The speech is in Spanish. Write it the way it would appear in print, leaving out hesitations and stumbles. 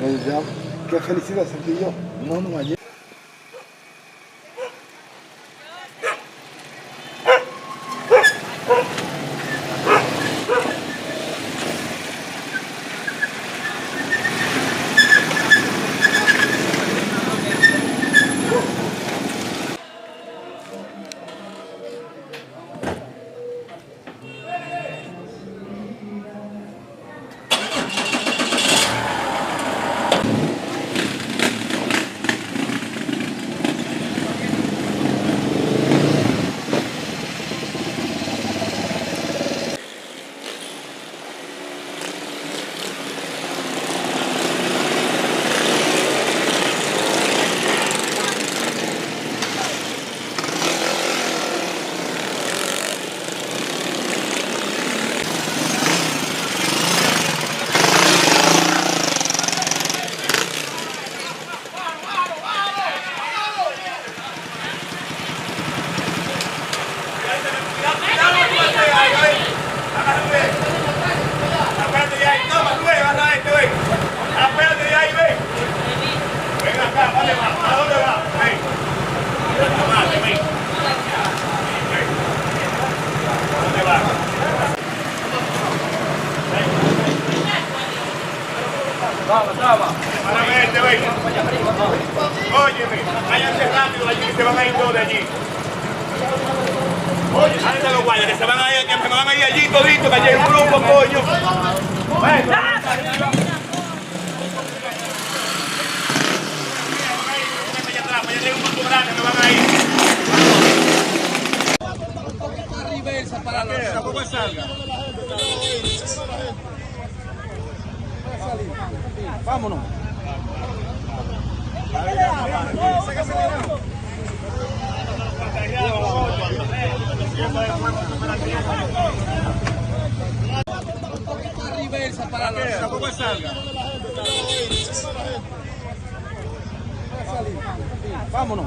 Ya, qué felicidad sentí yo. No ayer. Óyeme, váyanse rápido allí, que se van a ir todos de allí. Oye, anda los guayas, que se van a ir allí toditos, que allí hay un grupo, coño. Vámonos. Reversa para la Tampoco salga. Vámonos. Vámonos.